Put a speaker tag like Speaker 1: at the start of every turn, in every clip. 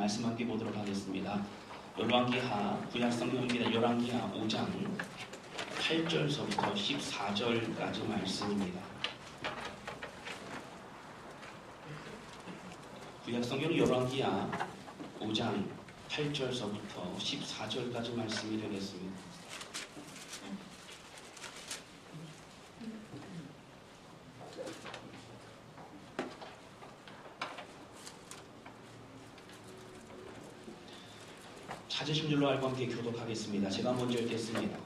Speaker 1: 말씀 함께 보도록 하겠습니다. 열왕기하 구약성경입니다. 열왕기하 5장 8절서부터 14절까지 말씀입니다. 구약성경 열왕기하 5장 8절서부터 14절까지 말씀이 되겠습니다. 찾으신 줄로 알고 함께 교독하겠습니다. 제가 먼저 읽겠습니다.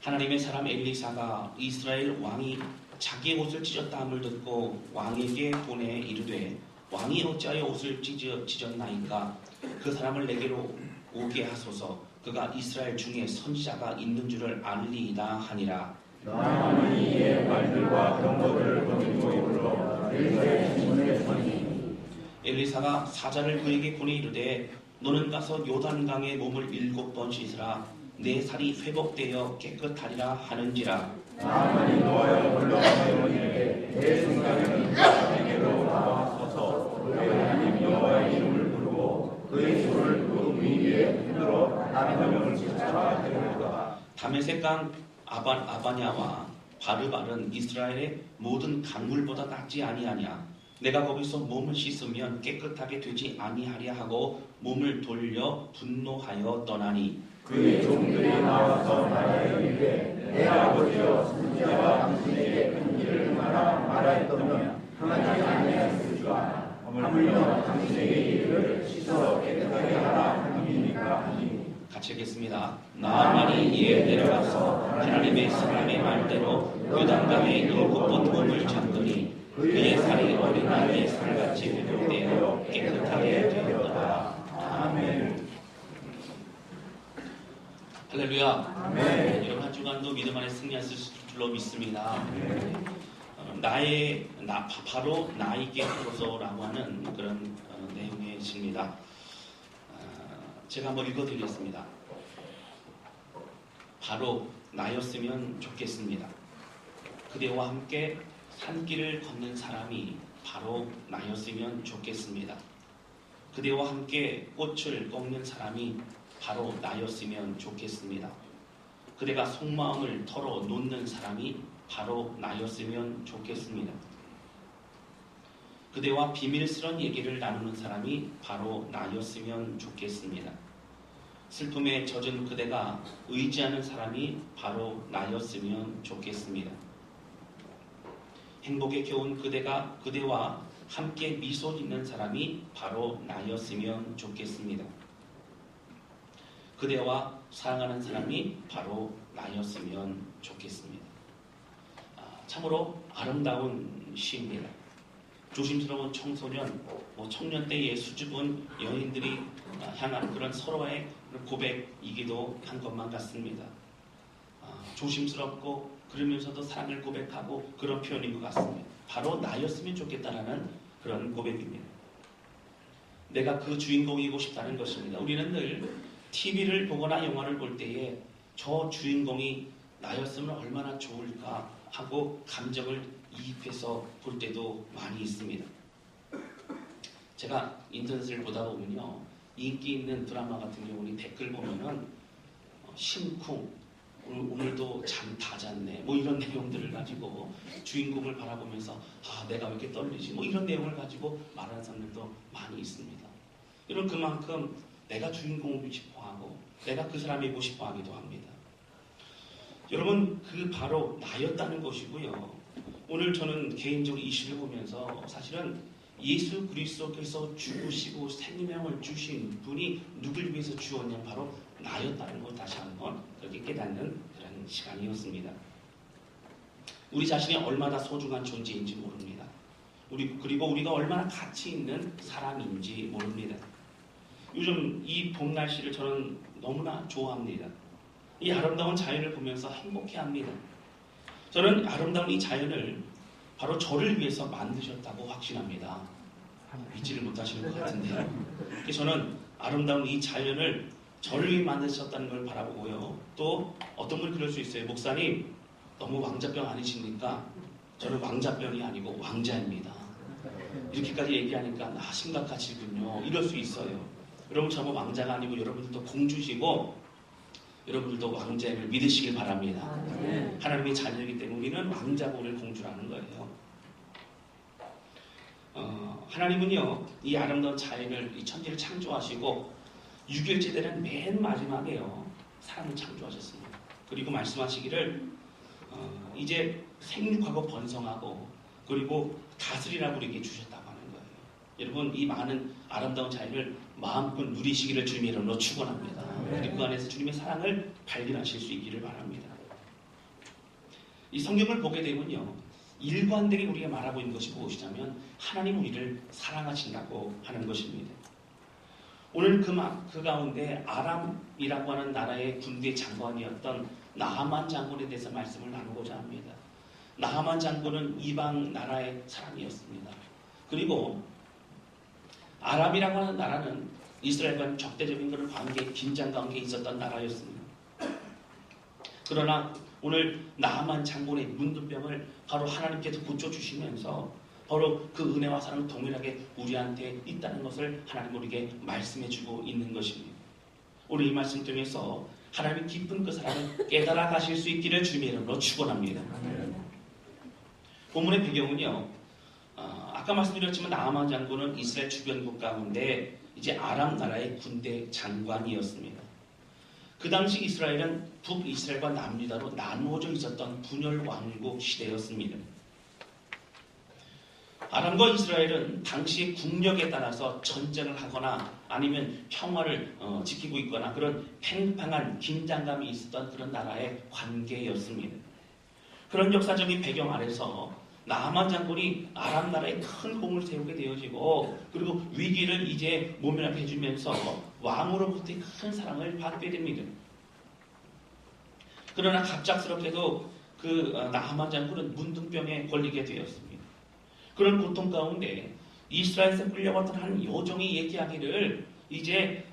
Speaker 1: 하나님의 사람 엘리사가 이스라엘 왕이 자기의 옷을 찢었다함을 듣고 왕에게 보내 이르되 왕이 어찌하여 옷을 찢었나이까? 그 사람을 내게로 오게 하소서. 그가 이스라엘 중에 선지자가 있는 줄을 알리이다 하니라.
Speaker 2: 나는 이의 말들과 경고들을 거두고 불러 엘리사의 신문에 서니
Speaker 1: 엘리사가 사자를 그에게 보내 이르되 너는 가서 요단강에 몸을 7번 씻으라. 내 살이 회복되어 깨끗하리라 하는지라.
Speaker 2: 나만이 노하여 불러가오니 내 생각에는 내게로 나와서서 그의 하나님 여호와의 이름을 부르고 그의 손을 그 위에 흔들어 남편을 쫓아가 데려오다.
Speaker 1: 다메섹강 아바냐와 바르발은 이스라엘의 모든 강물보다 낫지 아니하냐. 내가 거기서 몸을 씻으면 깨끗하게 되지 아니하랴 하고 몸을 돌려 분노하여 떠나니
Speaker 2: 그의 종들이 나와서 말하여 이르되 내 아버지여 선지자와 당신에게 큰 일을 행하라 말하였더면 행하지 아니하였을까? 하물며 당신에게 이르를 씻어 깨끗하게 하라 함이니까 하니.
Speaker 1: 같이 읽겠습니다. 나아만이 이에 내려가서 하나님의 사람의 말대로 요단강에 7번 몸을 잡더니 그의 살이 어린아이의 살같이 회복되어 깨끗하게 되었더라.
Speaker 2: 아멘.
Speaker 1: 할렐루야.
Speaker 2: 아멘.
Speaker 1: 여러분 한 주간도 믿음 안에 승리하실 줄로 믿습니다. 바로 나에게 하소서라고 하는 그런 내용의 시입니다. 제가 한번 읽어드리겠습니다. 바로 나였으면 좋겠습니다. 그대와 함께 산길을 걷는 사람이 바로 나였으면 좋겠습니다. 그대와 함께 꽃을 꺾는 사람이 바로 나였으면 좋겠습니다. 그대가 속마음을 털어놓는 사람이 바로 나였으면 좋겠습니다. 그대와 비밀스러운 얘기를 나누는 사람이 바로 나였으면 좋겠습니다. 슬픔에 젖은 그대가 의지하는 사람이 바로 나였으면 좋겠습니다. 행복에 겨운 그대와 함께 미소 짓는 사람이 바로 나였으면 좋겠습니다. 그대와 사랑하는 사람이 바로 나였으면 좋겠습니다. 참으로 아름다운 시입니다. 조심스러운 청소년, 청년 때의 수줍은 여인들이 향한 그런 서로의 고백이기도 한 것만 같습니다. 조심스럽고 그러면서도 사랑을 고백하고 그런 표현인 것 같습니다. 바로 나였으면 좋겠다라는 그런 고백입니다. 내가 그 주인공이고 싶다는 것입니다. 우리는 늘 TV를 보거나 영화를 볼 때에 저 주인공이 나였으면 얼마나 좋을까 하고 감정을 이입해서 볼 때도 많이 있습니다. 제가 인터넷을 보다 보면요, 인기 있는 드라마 같은 경우는 댓글 보면은 심쿵, 오늘도 잠 다 잤네, 이런 내용들을 가지고 주인공을 바라보면서 내가 왜 이렇게 떨리지, 이런 내용을 가지고 말하는 사람들도 많이 있습니다. 이런 그만큼 내가 주인공이고 싶어하고 내가 그 사람이고 싶어하기도 합니다. 여러분, 그 바로 나였다는 것이고요. 오늘 저는 개인적으로 이 시를 보면서 사실은 예수 그리스도께서 죽으시고 생명을 주신 분이 누굴 위해서 주었냐, 바로 나였다는 것 다시 한번 그렇게 깨닫는 그런 시간이었습니다. 우리 자신이 얼마나 소중한 존재인지 모릅니다. 그리고 우리가 얼마나 가치 있는 사람인지 모릅니다. 요즘 이 봄 날씨를 저는 너무나 좋아합니다. 이 아름다운 자연을 보면서 행복해합니다. 저는 아름다운 이 자연을 바로 저를 위해서 만드셨다고 확신합니다. 믿지를 못하시는 것 같은데요. 저는 아름다운 이 자연을 저를 위해 만드셨다는 걸 바라보고요. 또 어떤 분이 그럴 수 있어요. 목사님, 너무 왕자병 아니십니까? 저는 왕자병이 아니고 왕자입니다. 이렇게까지 얘기하니까 심각하시군요. 이럴 수 있어요. 여러분 저는 왕자가 아니고 여러분들도 공주시고 여러분들도 왕자를 믿으시길 바랍니다. 하나님의 자녀이기 때문에 우리는 왕자고 우리를 공주라는 거예요. 하나님은요 이 아름다운 자연을 이 천지를 창조하시고 6일째 되는 맨 마지막에요 사람을 창조하셨습니다. 그리고 말씀하시기를 이제 생육하고 번성하고 그리고 다스리라고 우리에게 주셨다고 하는 거예요. 여러분 이 많은 아름다운 자연을 마음껏 누리시기를 주님의 이름으로 축원합니다. 그리고 그 안에서 주님의 사랑을 발견하실 수 있기를 바랍니다. 이 성경을 보게 되면요 일관되게 우리가 말하고 있는 것이 무엇이냐면 하나님 우리를 사랑하신다고 하는 것입니다. 오늘 그 가운데 아람이라고 하는 나라의 군대 장관이었던 나하만 장군에 대해서 말씀을 나누고자 합니다. 나하만 장군은 이방 나라의 사람이었습니다. 그리고 아람이라고 하는 나라는 이스라엘과는 적대적인 그런 긴장 관계에 있었던 나라였습니다. 그러나 오늘 나하만 장군의 문둥병을 바로 하나님께서 고쳐주시면서 바로 그 은혜와 사랑을 동일하게 우리한테 있다는 것을 하나님 우리에게 말씀해주고 있는 것입니다. 오늘 이 말씀 통해서 하나님의 깊은 그 사랑을 깨달아 가실 수 있기를 주님의 이름으로 축원합니다. 본문의 배경은요. 아까 말씀드렸지만 나하만 장군은 이스라엘 주변국 가운데 이제 아람 나라의 군대 장관이었습니다. 그 당시 이스라엘은 북이스라엘과 남유다로 나누어져 있었던 분열 왕국 시대였습니다. 아람과 이스라엘은 당시의 국력에 따라서 전쟁을 하거나 아니면 평화를 지키고 있거나 그런 팽팽한 긴장감이 있었던 그런 나라의 관계였습니다. 그런 역사적인 배경 아래서 나하만 장군이 아람 나라에 큰 공을 세우게 되어지고 그리고 위기를 이제 모면하게 해주면서 왕으로부터의 큰 사랑을 받게 됩니다. 그러나 갑작스럽게도 그 나하만 장군은 문둥병에 걸리게 되었습니다. 그런 고통 가운데 이스라엘에서 끌려왔던 한 여종이 얘기하기를 이제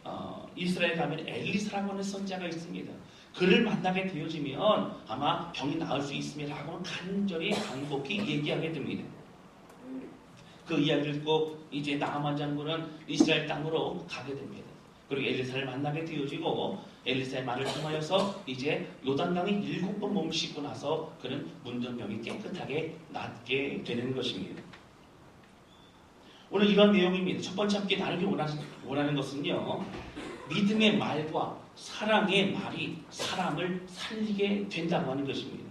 Speaker 1: 이스라엘 가면 엘리사라고 하는 선자가 있습니다. 그를 만나게 되어지면 아마 병이 나을 수 있습니다 하고 간절히 간곡히 얘기하게 됩니다. 그 이야기를 듣고 이제 나하만 장군은 이스라엘 땅으로 가게 됩니다. 그리고 엘리사를 만나게 되어지고 엘리사의 말을 통하여서 이제 요단강에 7번 몸 씻고 나서 그는 문둥병이 깨끗하게 낫게 되는 것입니다. 오늘 이런 내용입니다. 첫 번째 함께 나누기 원하는 것은요. 믿음의 말과 사랑의 말이 사람을 살리게 된다고 하는 것입니다.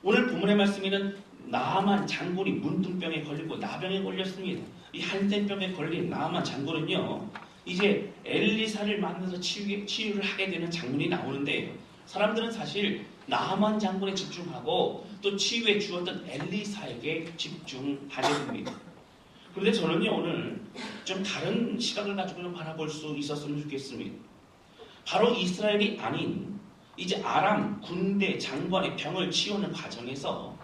Speaker 1: 오늘 본문의 말씀에는 나하만 장군이 문둥병에 걸리고 나병에 걸렸습니다. 이 한센병에 걸린 나하만 장군은요. 이제 엘리사를 만나서 치유를 하게 되는 장면이 나오는데 사람들은 사실 나하만 장군에 집중하고 또 치유해 주었던 엘리사에게 집중하게 됩니다. 그런데 저는요 오늘 좀 다른 시각을 가지고 좀 바라볼 수 있었으면 좋겠습니다. 바로 이스라엘이 아닌 이제 아람 군대 장관의 병을 치유하는 과정에서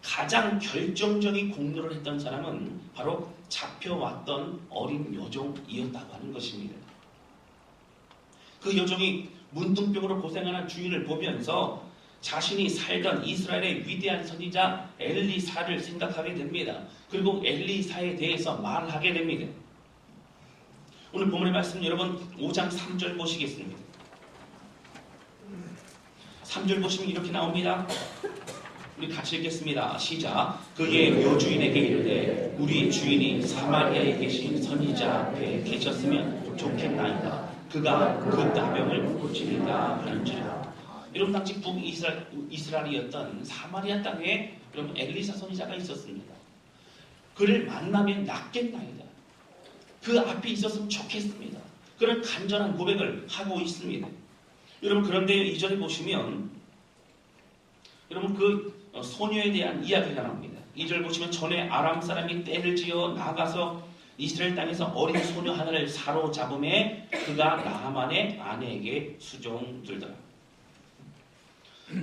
Speaker 1: 가장 결정적인 공로를 했던 사람은 바로 잡혀왔던 어린 여종이었다고 하는 것입니다. 그 여종이 문둥병으로 고생하는 주인을 보면서 자신이 살던 이스라엘의 위대한 선지자 엘리사를 생각하게 됩니다. 그리고 엘리사에 대해서 말하게 됩니다. 오늘 본문의 말씀 여러분 5장 3절 보시겠습니다. 3절 보시면 이렇게 나옵니다. 우리 같이 읽겠습니다. 시작. 그의 묘주인에게 이르되 우리 주인이 사마리아에 계신 선지자 앞에 계셨으면 좋겠나이다. 그가 그 나병을 고치리다 하는지라. 여러분 당시 북이스라엘이었던 사마리아 땅에 여러분 엘리사 선지자가 있었습니다. 그를 만나면 낫겠나이다. 그 앞에 있었으면 좋겠습니다. 그런 간절한 고백을 하고 있습니다. 여러분 그런데 2절에 보시면 여러분 그 소녀에 대한 이야기가 나옵니다. 2절 보시면 전에 아람 사람이 떼를 지어 나가서 이스라엘 땅에서 어린 소녀 하나를 사로잡음에 그가 나하만의 아내에게 수종들더라.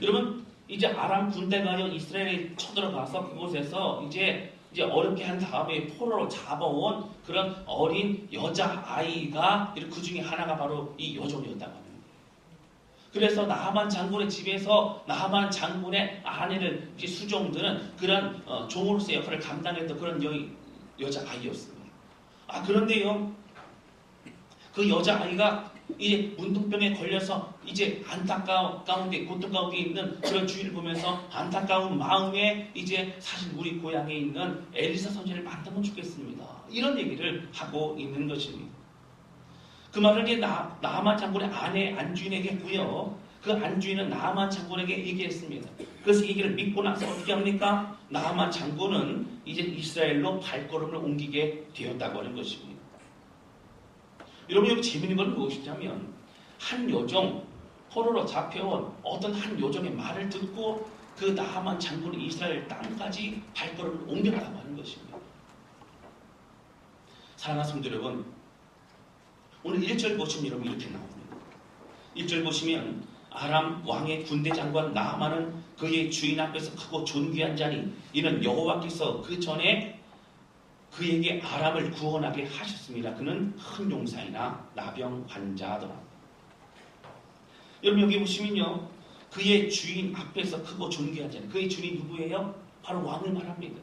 Speaker 1: 여러분 이제 아람 군대가 이스라엘에 쳐들어가서 그곳에서 이제 어렵게 한 다음에 포로로 잡아온 그런 어린 여자 아이가 그 중에 하나가 바로 이 여종이었다고 합니다. 그래서 나하만 장군의 집에서 나하만 장군의 아내를 수종드는 그런 종으로서 역할을 감당했던 그런 여자아이였습니다. 그런데요, 그 여자아이가 이제 문둥병에 걸려서 이제 안타까운데 고통 가운데 있는 그런 주위를 보면서 안타까운 마음에 이제 사실 우리 고향에 있는 엘리사 선지자를 만나면 좋겠습니다. 이런 얘기를 하고 있는 것입니다. 그 말을 이제 나하만 장군의 아내 안주인에게 했고요. 그 안주인은 나하만 장군에게 얘기했습니다. 그래서 이 얘기를 믿고 나서 어떻게 합니까? 나하만 장군은 이제 이스라엘로 발걸음을 옮기게 되었다고 하는 것입니다. 여러분, 여기 재밌는 건 무엇이냐면 한 요정, 포로로 잡혀온 어떤 한 요정의 말을 듣고 그 나하만 장군이 이스라엘 땅까지 발걸음을 옮겨가라고 하는 것입니다. 사랑하는 성도 여러분, 오늘 1절 보시면 여러분 이렇게 나옵니다. 1절 보시면 아람 왕의 군대 장관 나하만은 그의 주인 앞에서 크고 존귀한 자니 이는 여호와께서 그 전에 그에게 아람을 구원하게 하셨습니다. 그는 큰 용사이나 나병 환자더라. 여러분 여기 보시면요, 그의 주인 앞에서 크고 존귀한 자니, 그의 주인이 누구예요? 바로 왕을 말합니다.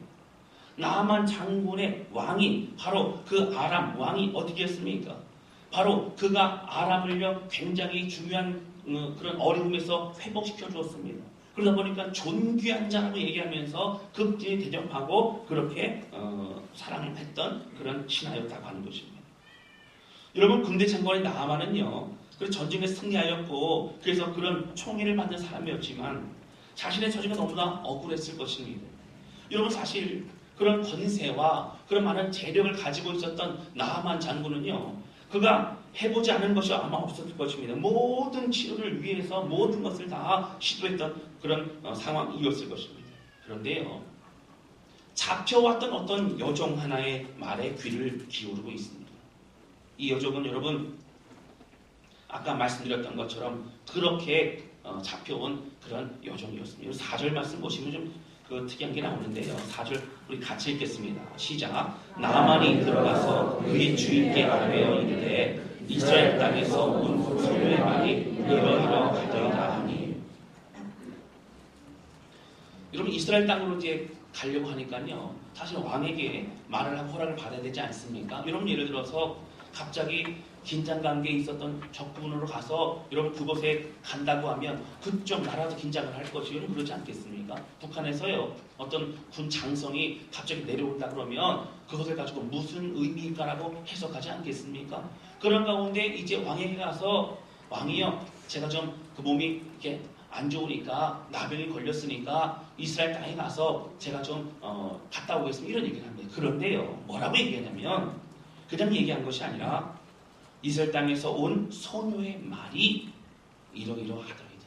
Speaker 1: 나하만 장군의 왕이 바로 그 아람 왕이 어떻게 했습니까? 바로 그가 아람을요 굉장히 중요한 그런 어려움에서 회복시켜 주었습니다. 그러다 보니까 존귀한 자라고 얘기하면서 극진히 대접하고 그렇게 사랑을 했던 그런 신하였다고 하는 것입니다. 여러분, 군대 장관의 나하만은요, 그 전쟁에 승리하였고 그래서 그런 총애를 받는 사람이었지만 자신의 처지가 너무나 억울했을 것입니다. 여러분, 사실 그런 권세와 그런 많은 재력을 가지고 있었던 나하만 장군은요, 그가 해보지 않은 것이 아마 없었을 것입니다. 모든 치료를 위해서 모든 것을 다 시도했던 그런 상황이었을 것입니다. 그런데요, 잡혀왔던 어떤 여종 하나의 말에 귀를 기울이고 있습니다. 이 여종은 여러분 아까 말씀드렸던 것처럼 그렇게 잡혀온 그런 여종이었습니다. 4절 말씀 보시면 좀 특이한 게 나오는데요. 4절 우리 같이 읽겠습니다. 시작. 나하만이 들어가서 그의 주인께 아뢰어 이르되 이스라엘 땅에서 온 소녀의 말이 이러이러하더이다 하니. 여러분, 이스라엘 땅으로 이제 가려고 하니까요, 사실 왕에게 말을 하고 허락을 받아야 되지 않습니까? 여러분, 예를 들어서 갑자기 긴장 관계에 있었던 적군으로 가서 여러분 그곳에 간다고 하면 그쪽 나라도 긴장을 할 것이요. 여러분 그러지 않겠습니까? 북한에서요 어떤 군 장성이 갑자기 내려온다 그러면 그것을 가지고 무슨 의미일까라고 해석하지 않겠습니까? 그런 가운데 이제 왕에게 가서 왕이요, 제가 좀 그 몸이 이렇게 안 좋으니까 나병이 걸렸으니까 이스라엘 땅에 가서 제가 좀 갔다 오겠습니다. 이런 얘기를 합니다. 그런데요, 뭐라고 얘기하냐면 그냥 얘기한 것이 아니라 이스라엘 땅에서 온 소녀의 말이 이러이러하더이다.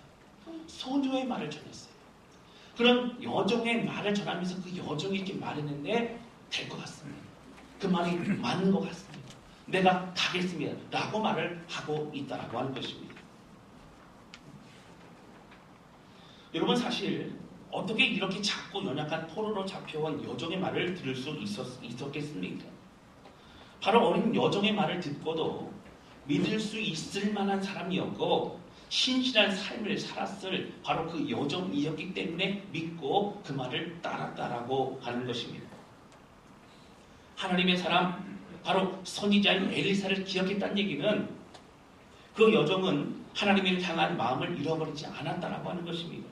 Speaker 1: 소녀의 말을 전했어요. 그런 여종의 말을 전하면서 그 여종이 이렇게 말했는데 될 것 같습니다. 그 말이 맞는 것 같습니다. 내가 가겠습니다. 라고 말을 하고 있다라고 하는 것입니다. 여러분, 사실 어떻게 이렇게 작고 연약한 포로로 잡혀온 여종의 말을 들을 수 있었겠습니까? 바로 어린 여종의 말을 듣고도 믿을 수 있을 만한 사람이었고 신실한 삶을 살았을 바로 그 여종이었기 때문에 믿고 그 말을 따랐다라고 하는 것입니다. 하나님의 사람, 바로 선지자인 엘리사를 기억했다는 얘기는 그 여종은 하나님을 향한 마음을 잃어버리지 않았다라고 하는 것입니다.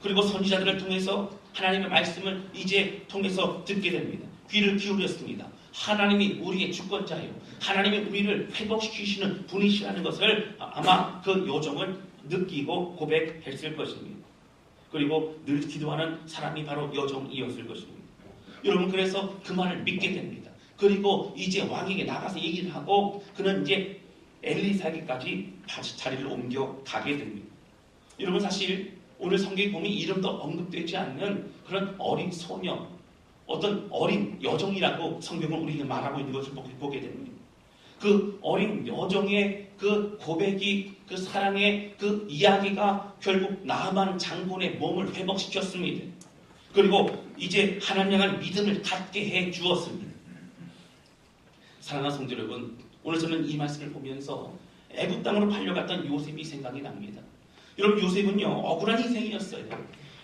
Speaker 1: 그리고 선지자들을 통해서 하나님의 말씀을 이제 통해서 듣게 됩니다. 귀를 기울였습니다. 하나님이 우리의 주권자예요. 하나님이 우리를 회복시키시는 분이시라는 것을 아마 그 여종을 느끼고 고백했을 것입니다. 그리고 늘 기도하는 사람이 바로 여종이었을 것입니다. 여러분, 그래서 그 말을 믿게 됩니다. 그리고 이제 왕에게 나가서 얘기를 하고 그는 이제 엘리사에게까지 자리를 옮겨 가게 됩니다. 여러분, 사실 오늘 성경에 보면 이름도 언급되지 않는 그런 어린 소녀, 어떤 어린 여종이라고 성경은 우리에게 말하고 있는 것을 보게 됩니다. 그 어린 여종의 그 고백이, 그 사랑의 그 이야기가 결국 나하만 장군의 몸을 회복시켰습니다. 그리고 이제 하나님 향한 믿음을 갖게 해 주었습니다. 사랑하는 성도 여러분, 오늘 저는 이 말씀을 보면서 애굽 땅으로 팔려갔던 요셉이 생각이 납니다. 여러분, 요셉은요 억울한 인생이었어요.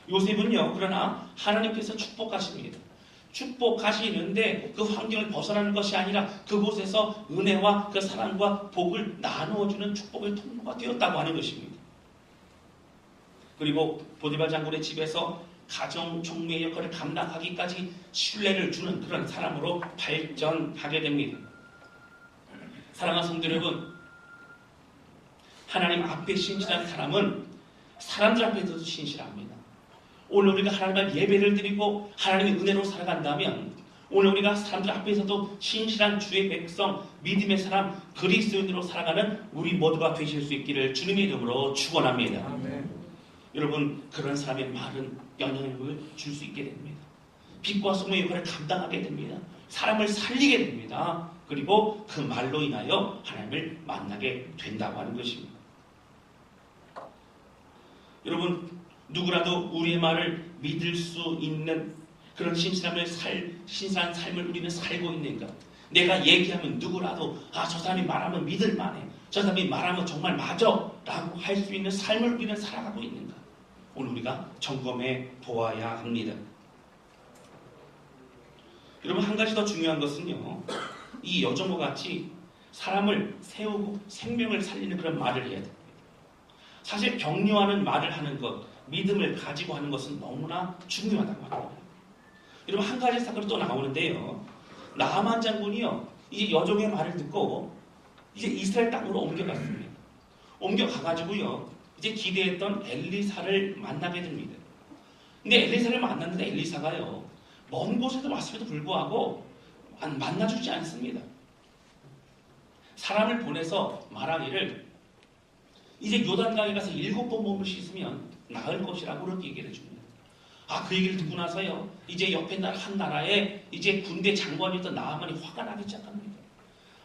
Speaker 1: 요셉은요 그러나 하나님께서 축복하십니다. 축복하시는데 그 환경을 벗어나는 것이 아니라 그곳에서 은혜와 그 사랑과 복을 나누어주는 축복의 통로가 되었다고 하는 것입니다. 그리고 보디발 장군의 집에서 가정 총무의 역할을 감당하기까지 신뢰를 주는 그런 사람으로 발전하게 됩니다. 사랑하는 성도 여러분, 하나님 앞에 신실한 사람은 사람들 앞에서도 신실합니다. 오늘 우리가 하나님 앞에 예배를 드리고 하나님의 은혜로 살아간다면 오늘 우리가 사람들 앞에서도 신실한 주의 백성, 믿음의 사람, 그리스도인으로 살아가는 우리 모두가 되실 수 있기를 주님의 이름으로 축원합니다.
Speaker 2: 아멘.
Speaker 1: 여러분, 그런 사람의 말은 영향력을 줄 수 있게 됩니다. 빛과 소금의 역할을 감당하게 됩니다. 사람을 살리게 됩니다. 그리고 그 말로 인하여 하나님을 만나게 된다고 하는 것입니다. 여러분, 누구라도 우리의 말을 믿을 수 있는 그런 신실한 삶을 우리는 살고 있는가? 내가 얘기하면 누구라도 저 사람이 말하면 믿을 만해, 저 사람이 말하면 정말 맞아 라고 할 수 있는 삶을 우리는 살아가고 있는가? 오늘 우리가 점검해 보아야 합니다. 여러분, 한 가지 더 중요한 것은요, 이 여정과 같이 사람을 세우고 생명을 살리는 그런 말을 해야 됩니다. 사실 격려하는 말을 하는 것, 믿음을 가지고 하는 것은 너무나 중요하다고 합니다. 여러분, 한 가지 사건이 또 나오는데요, 나하만 장군이요 이제 여종의 말을 듣고 이제 이스라엘 땅으로 옮겨갔습니다. 옮겨가가지고요 이제 기대했던 엘리사를 만나게 됩니다. 근데 엘리사를 만났는데 엘리사가요 먼 곳에서 왔음에도 불구하고 만나주지 않습니다. 사람을 보내서 말하기를 이제 요단강에 가서 7번 몸을 씻으면 나을 것이라고 그렇게 얘기를 해줍니다. 그 얘기를 듣고 나서요 이제 옆에 한 나라에 이제 군대 장관이었던 나하만이 화가 나기 시작합니다.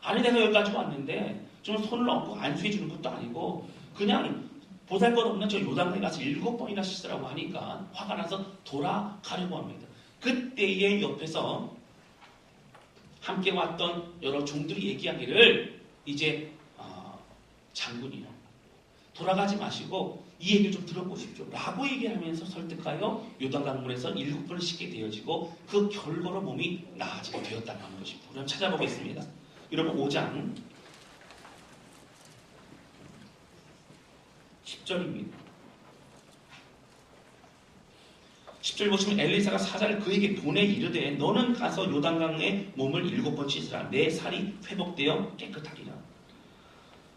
Speaker 1: 아니, 내가 여기까지 왔는데 좀 손을 얹고 안수해 주는 것도 아니고 그냥 보잘것없는 저 요단강에 가서 7번이나 씻으라고 하니까 화가 나서 돌아가려고 합니다. 그때의 옆에서 함께 왔던 여러 종들이 얘기하기를 이제 장군이요 돌아가지 마시고 이 얘기를 좀 들어보십시오 라고 얘기하면서 설득하여 요단강물에서 7번을 씻게 되어지고 그 결과로 몸이 나아지게 되었다고 하는 것입니다. 우리 한번 찾아보겠습니다. 여러분, 5장 10절입니다. 10절 보시면 엘리사가 사자를 그에게 보내 이르되 너는 가서 요단강에 몸을 7번 씻으라. 내 살이 회복되어 깨끗하리라.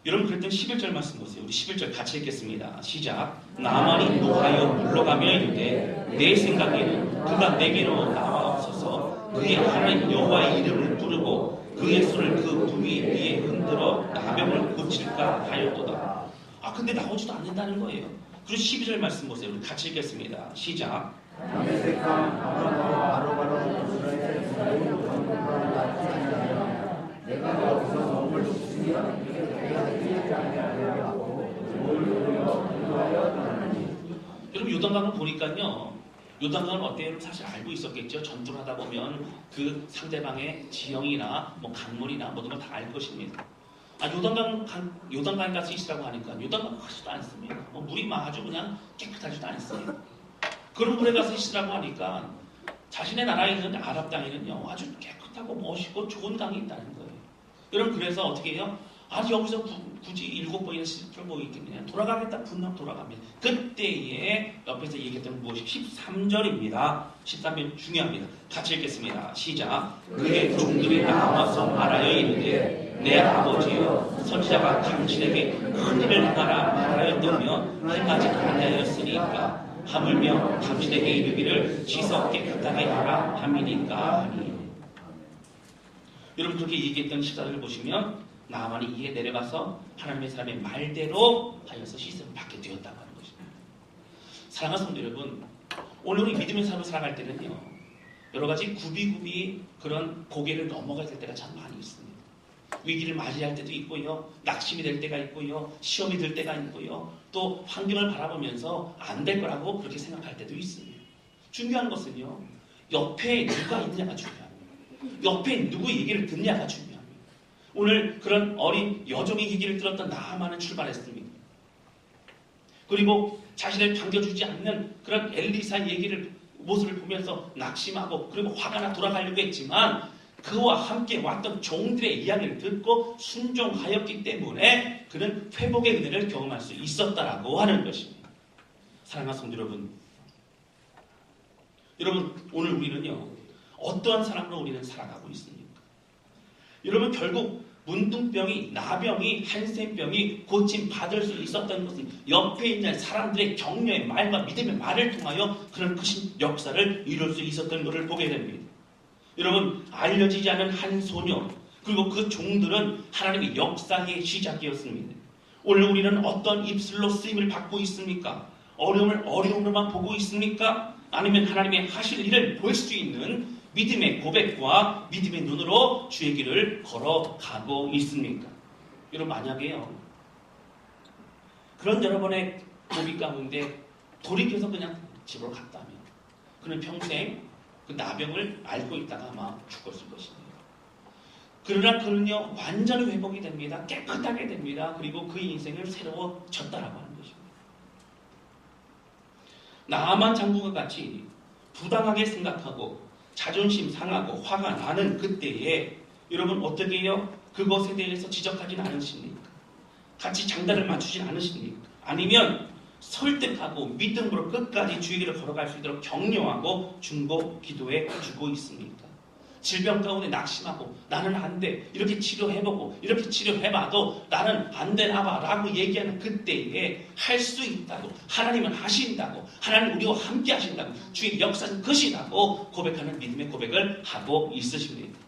Speaker 1: 여러분, 그랬더니 11절 말씀 보세요. 우리 11절 같이 읽겠습니다. 시작. 나만이 노하여 물러가며 이르되 내 생각에는 그가 내게로 나와옵소서. 그의 하나님 여호와의 이름을 부르고 그의 손을 그 부위 위에 흔들어 나병을 고칠까 하였도다. 근데 나오지도 않는다는 거예요. 그리고 12절 말씀 보세요. 우리 같이 읽겠습니다. 시작. 여러분, 요단강을 보니까요 요단강은 어때요? 사실 알고 있었겠죠. 전투를 하다 보면 그 상대방의 지형이나 뭐 강물이나 모든 걸 다 알 것입니다. 요단강에 가서 있으라고 하니까 요단강 크지도 않습니다. 물이 아주 그냥 깨끗하지도 않습니다. 그런 물에 가서 있으라고 하니까 자신의 나라에 있는 아랍 땅에는요 아주 깨끗하고 멋있고 좋은 강이 있다는 거예요. 여러분, 그래서 어떻게 해요? 여기서 굳이 7번이나 씻을 뭐 있겠느냐. 돌아가겠다. 분명 돌아갑니다. 그때에 옆에서 얘기했던 무엇이 13절입니다. 13절 중요합니다. 같이 읽겠습니다. 시작. 그의 종들이 나와서 말하여 이르되 내 아버지여 선지자가 당신에게 큰 일을 행하라 말하였다며 행하지 아니하였으니까 하물며 당신에게 이르기를 지서 깨끗하게 하라 함이니까 하니. 여러분, 그렇게 얘기했던 14절을 보시면 나만이 이에 내려가서 하나님의 사람의 말대로 하여서 씻음을 받게 되었다고 하는 것입니다. 사랑하는 성도 여러분, 오늘 우리 믿음의 삶을 살아갈 때는요 여러 가지 굽이굽이 그런 고개를 넘어가야 될 때가 참 많이 있습니다. 위기를 맞이할 때도 있고요, 낙심이 될 때가 있고요, 시험이 들 때가 있고요, 또 환경을 바라보면서 안 될 거라고 그렇게 생각할 때도 있습니다. 중요한 것은요 옆에 누가 있느냐가 중요합니다. 옆에 누구 얘기를 듣냐가 중요합니다. 오늘 그런 어린 여종의 얘기를 들었던 나아만은 출발했습니다. 그리고 자신을 반겨주지 않는 그런 엘리사의 얘기를 모습을 보면서 낙심하고 그리고 화가 나 돌아가려고 했지만 그와 함께 왔던 종들의 이야기를 듣고 순종하였기 때문에 그는 회복의 은혜를 경험할 수 있었다라고 하는 것입니다. 사랑하는 성도 여러분, 오늘 우리는요 어떠한 사람으로 우리는 살아가고 있습니까? 여러분 결국 문둥병이, 나병이, 한센병이 고침 받을 수 있었던 것은 옆에 있는 사람들의 격려의 말과 믿음의 말을 통하여 그런 크신 역사를 이룰 수 있었던 것을 보게 됩니다. 여러분 알려지지 않은 한 소녀 그리고 그 종들은 하나님의 역사의 시작이었습니다. 오늘 우리는 어떤 입술로 쓰임을 받고 있습니까? 어려움을 어려움으로만 보고 있습니까? 아니면 하나님의 하실 일을 볼 수 있는 믿음의 고백과 믿음의 눈으로 주의 길을 걸어가고 있습니까? 여러분 만약에요 그런 여러분의 고비 가운데 돌이켜서 그냥 집으로 갔다면 그는 평생 그 나병을 앓고 있다가 아마 죽었을 것입니다. 그러나 그는요 완전히 회복이 됩니다. 깨끗하게 됩니다. 그리고 그 인생을 새로워졌다라고 하는 것입니다. 나아만 장군과 같이 부당하게 생각하고 자존심 상하고 화가 나는 그때에 여러분 어떻게 해요? 그것에 대해서 지적하진 않으십니까? 같이 장단을 맞추진 않으십니까? 아니면 설득하고 믿음으로 끝까지 주의 길을 걸어갈 수 있도록 격려하고 중보 기도해 주고 있습니까? 질병 가운데 낙심하고 나는 안 돼 이렇게 치료해보고 이렇게 치료해봐도 나는 안 되나 봐 라고 얘기하는 그때에 할 수 있다고 하나님은 하신다고 하나님 우리와 함께 하신다고 주의 역사는 것이라고 고백하는 믿음의 고백을 하고 있으십니다.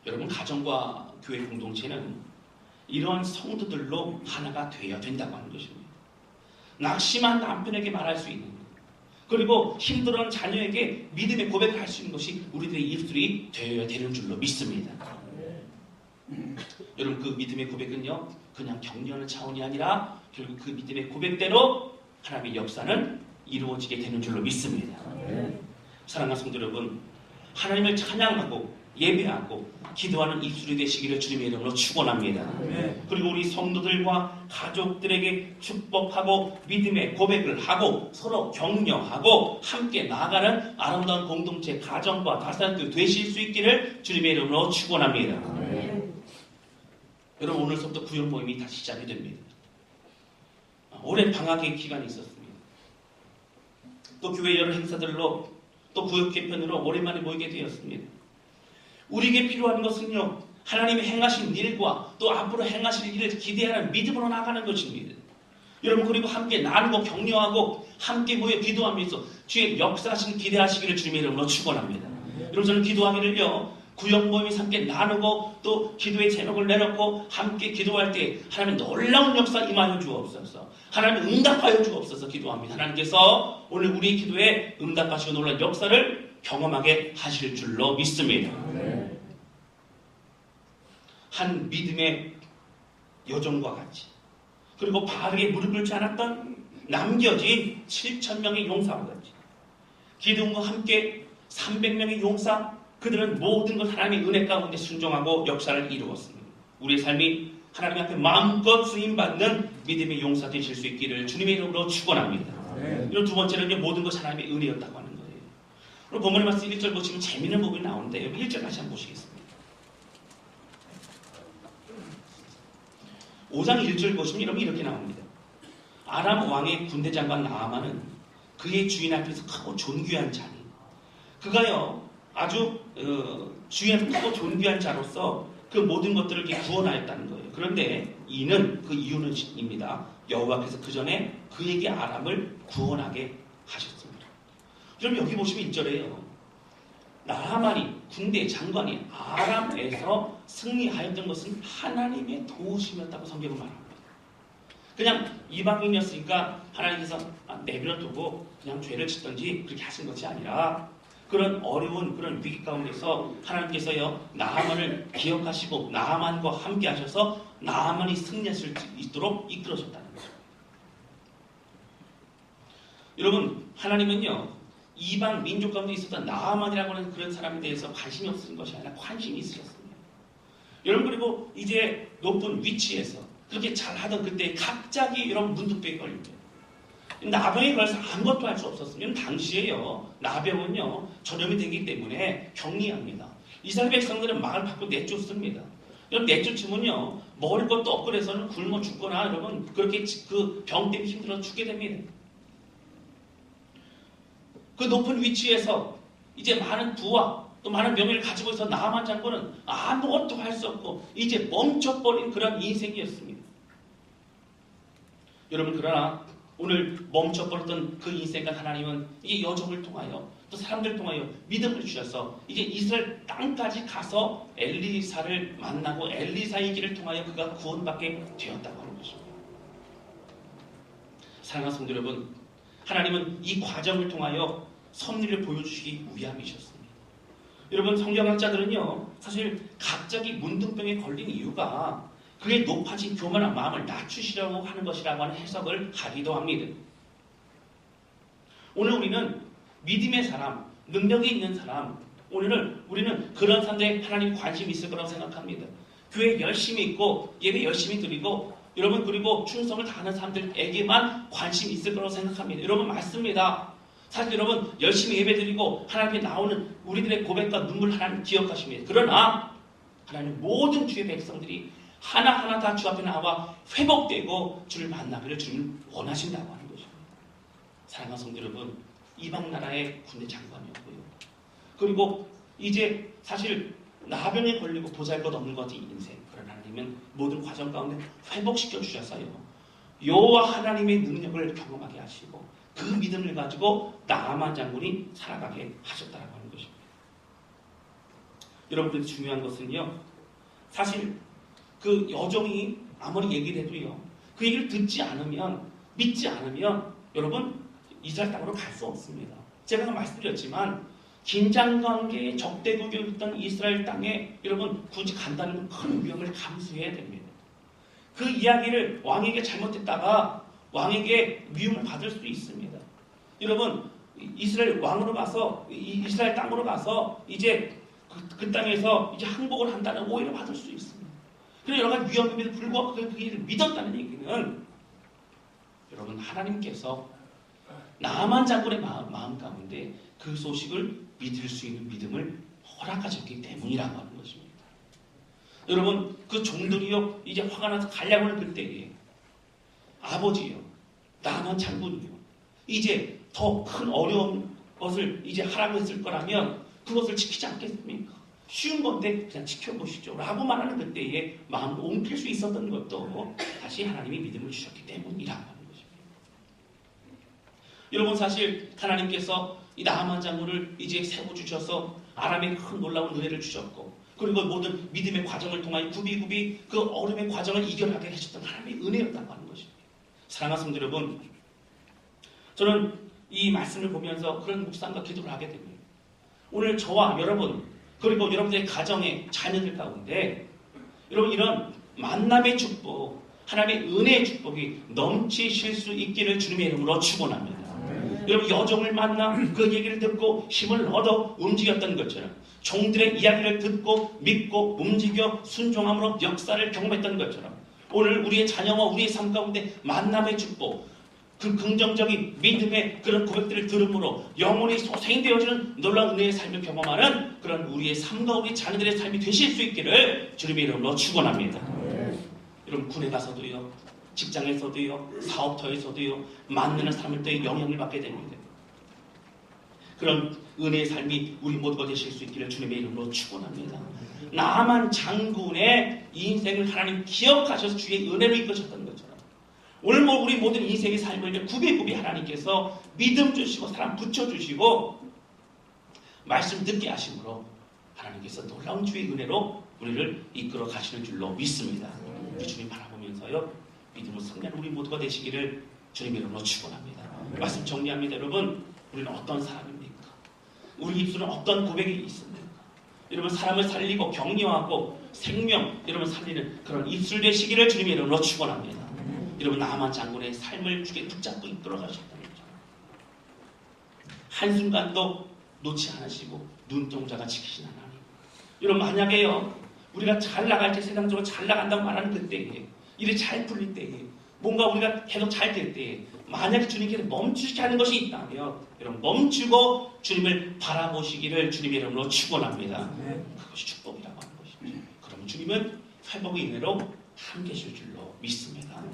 Speaker 1: 여러분 가정과 교회 공동체는 이러한 성도들로 하나가 되어야 된다고 하는 것입니다. 낙심한 남편에게 말할 수 있는 것 그리고 힘들어하는 자녀에게 믿음의 고백을 할 수 있는 것이 우리들의 입술이 되어야 되는 줄로 믿습니다. 여러분 그 믿음의 고백은요 그냥 격려하는 차원이 아니라 결국 그 믿음의 고백대로 하나님의 역사는 이루어지게 되는 줄로 믿습니다. 사랑하는 성도 여러분 하나님을 찬양하고 예배하고 기도하는 입술이 되시기를 주님의 이름으로 축원합니다. 그리고 우리 성도들과 가족들에게 축복하고 믿음의 고백을 하고 서로 격려하고 함께 나아가는 아름다운 공동체 가정과 다산교회 되실 수 있기를 주님의 이름으로 축원합니다. 여러분 오늘부터 구역 모임이 다시 시작이 됩니다. 오랜 방학의 기간이 있었습니다. 또 교회 여러 행사들로 또 구역 개편으로 오랜만에 모이게 되었습니다. 우리에게 필요한 것은요 하나님이 행하신 일과 또 앞으로 행하실 일을 기대하는 믿음으로 나가는 것입니다. 여러분 그리고 함께 나누고 격려하고 함께 모여 기도하면서 주의 역사하신 기대하시기를 주님의 이름으로 축원합니다. 여러분 저는 기도하기를요 구역 모임에서 함께 나누고 또 기도의 제목을 내놓고 함께 기도할 때 하나님 놀라운 역사 임하여 주옵소서. 하나님 응답하여 주옵소서 기도합니다. 하나님께서 오늘 우리의 기도에 응답하시고 놀라운 역사를 경험하게 하실 줄로 믿습니다. 한 믿음의 여종과 같이 그리고 바르게 무릎 꿇지 않았던 남겨진 7,000명의 용사와 같이 기도원과 함께 300명의 용사 그들은 모든 것 하나님의 은혜 가운데 순종하고 역사를 이루었습니다. 우리의 삶이 하나님 앞에 마음껏 쓰임받는 믿음의 용사 되실 수 있기를 주님의 이름으로 축원합니다. 이런 두 번째는요 모든 것 하나님의 은혜였다고 하는 거예요. 그리고 본문의 말씀 1절 보시면 재미있는 부분이 나오는데 여기 1절 다시 한번 보시겠습니다. 5장 1절 보시면 여러분 이렇게 나옵니다. 아람 왕의 군대 장관 나아만은 그의 주인 앞에서 크고 존귀한 자니 그가요 아주 주인 앞에 크고 존귀한 자로서 그 모든 것들을 구원하였다는 거예요. 그런데 이는 그 이유는입니다. 여호와께서 그 전에 그에게 아람을 구원하게 하셨습니다. 여러분 여기 보시면 1절에요. 나하만이 군대 장관이 아람에서 승리하였던 것은 하나님의 도우심이었다고 성경은 말합니다. 그냥 이방인이었으니까 하나님께서 내버려두고 그냥 죄를 짓든지 그렇게 하신 것이 아니라 그런 어려운 그런 위기 가운데서 하나님께서요 나하만을 기억하시고 나하만과 함께 하셔서 나하만이 승리할 수 있도록 이끌어줬다는 거죠. 여러분 하나님은요 이방 민족 가운데 있었던 나아만이라고 하는 그런 사람에 대해서 관심이 없으신 것이 아니라 관심이 있으셨습니다. 여러분, 그리고 이제 높은 위치에서 그렇게 잘하던 그때 갑자기 여러분 문둥병이 걸립니다. 나병에 걸려서 아무것도 할 수 없었으면 당시에요, 나병은요 전염이 되기 때문에 격리합니다. 이스라엘 백성들은 마을 밖으로 내쫓습니다. 여러분, 내쫓으면요 먹을 것도 없고 그래서는 굶어 죽거나 여러분 그렇게 그 병 때문에 힘들어 죽게 됩니다. 그 높은 위치에서 이제 많은 부와 또 많은 명예를 가지고 있어 나아만 장군은 아무것도 할 수 없고 이제 멈춰버린 그런 인생이었습니다. 여러분, 그러나 오늘 멈춰버렸던 그 인생과 하나님은 이 여정을 통하여 또 사람들 통하여 믿음을 주셔서 이제 이스라엘 땅까지 가서 엘리사를 만나고 엘리사의 길을 통하여 그가 구원받게 되었다고 하는 것입니다. 사랑하는 성도 여러분, 하나님은 이 과정을 통하여 섭리를 보여주시기 위함이셨습니다. 여러분, 성경학자들은요 사실 갑자기 문둥병에 걸린 이유가 그의 높아진 교만한 마음을 낮추시려고 하는 것이라고 하는 해석을 하기도 합니다. 오늘 우리는 믿음의 사람, 능력이 있는 사람, 오늘은 우리는 그런 사람들에 하나님 관심이 있을 거라고 생각합니다. 교회 열심히 있고 예배 열심히 드리고 여러분 그리고 충성을 다하는 사람들에게만 관심이 있을 거라고 생각합니다. 여러분, 맞습니다. 사실 여러분 열심히 예배 드리고 하나님 앞에 나오는 우리들의 고백과 눈물 하나님 기억하십니다. 그러나 하나님 모든 주의 백성들이 하나하나 다 주 앞에 나와 회복되고 주를 만나기를 주님을 원하신다고 하는 것입니다. 사랑하는 성도 여러분, 이방 나라의 군대 장관이었고요. 그리고 이제 사실 나병에 걸리고 보잘것없는 것이 인생. 그러나 하나님은 모든 과정 가운데 회복시켜 주셔서요, 여호와 하나님의 능력을 경험하게 하시고 그 믿음을 가지고 나아만 장군이 살아가게 하셨다고 하는 것입니다. 여러분들, 중요한 것은요, 사실 그 여종이 아무리 얘기를 해도요, 그 얘기를 듣지 않으면, 믿지 않으면 여러분 이스라엘 땅으로 갈 수 없습니다. 제가 말씀드렸지만 긴장관계의 적대국이었던 이스라엘 땅에 여러분 굳이 간다는 큰 위험을 감수해야 됩니다. 그 이야기를 왕에게 잘못했다가 왕에게 미움을 받을 수도 있습니다. 여러분, 이스라엘 왕으로 가서 이스라엘 땅으로 가서 이제 그 땅에서 이제 항복을 한다는 오해를 받을 수 있습니다. 그런 여러 가지 위험임에도 불구하고 그 일을 믿었다는 얘기는 여러분, 하나님께서 나아만 장군의 마음 가운데 그 소식을 믿을 수 있는 믿음을 허락하셨기 때문이라고 하는 것입니다. 여러분, 그 종들이요 이제 화가 나서 가려고 하는 그때에 아버지요, 나아만 장군이요, 이제 더 큰 어려운 것을 이제 하라고 했을 거라면 그것을 지키지 않겠습니까? 쉬운 건데 그냥 지켜보시죠 라고 말하는 그때에 마음을 옮길 수 있었던 것도 다시 하나님이 믿음을 주셨기 때문이라고 하는 것입니다. 여러분, 사실 하나님께서 이 나아만 장군을 이제 세워주셔서 아람에 큰 놀라운 은혜를 주셨고 그리고 모든 믿음의 과정을 통하여 굽이굽이 그 어려움의 과정을 이겨나게 하셨던 하나님의 은혜였다고 하는 것입니다. 사랑하는 성도 여러분, 저는 이 말씀을 보면서 그런 묵상과 기도를 하게 됩니다. 오늘 저와 여러분 그리고 여러분들의 가정의 자녀들 가운데 여러분 이런 만남의 축복, 하나님의 은혜의 축복이 넘치실 수 있기를 주님의 이름으로 축원합니다. 여러분, 여종을 만나 그 얘기를 듣고 힘을 얻어 움직였던 것처럼 종들의 이야기를 듣고 믿고 움직여 순종함으로 역사를 경험했던 것처럼 오늘 우리의 자녀와 우리의 삶 가운데 만남의 축복, 그 긍정적인 믿음의 그런 고백들을 들음으로 영혼이 소생되어지는 놀라운 은혜의 삶을 경험하는 그런 우리의 삶과 우리 자녀들의 삶이 되실 수 있기를 주님의 이름으로 축원합니다. 여러분, 군에 가서도요, 직장에서도요, 사업터에서도요, 만나는 사람들의 영향을 받게 됩니다. 그런 은혜의 삶이 우리 모두가 되실 수 있기를 주님의 이름으로 축원합니다. 나아만 장군의 인생을 하나님 기억하셔서 주의 은혜로 이끄셨던 것처럼 오늘 우리 모든 인생의 삶을 굽이굽이 하나님께서 믿음 주시고 사랑 붙여주시고 말씀 듣게 하심으로 하나님께서 놀라운 주의 은혜로 우리를 이끌어 가시는 줄로 믿습니다. 우리 주님 바라보면서요, 믿음으로 승리하는 우리 모두가 되시기를 주님의 이름으로 축원합니다. 말씀 정리합니다. 여러분, 우리는 어떤 사람입니까? 우리 입술은 어떤 고백이 있습니까? 여러분, 사람을 살리고 격려하고 생명 여러분 살리는 그런 입술 되시기를 주님의 이름으로 축원합니다. 여러분, 나아만 장군의 삶을 주께 붙잡고 이끌어 가셨다는 거죠. 한순간도 놓지 않으시고 눈동자가 지키시는 하나님. 여러분 만약에요 우리가 잘 나갈 때 세상적으로 잘 나간다고 말하는 그때에 일이 잘 풀릴 때에 뭔가 우리가 계속 잘 될 때에 만약에 주님께서 멈추지 않은 것이 있다면 여러분 멈추고 주님을 바라보시기를 주님의 이름으로 축원합니다. 그것이 축복이라고 하는 것이죠. 그럼 주님은 회복의 은혜로 함께 하실 줄로 믿습니다.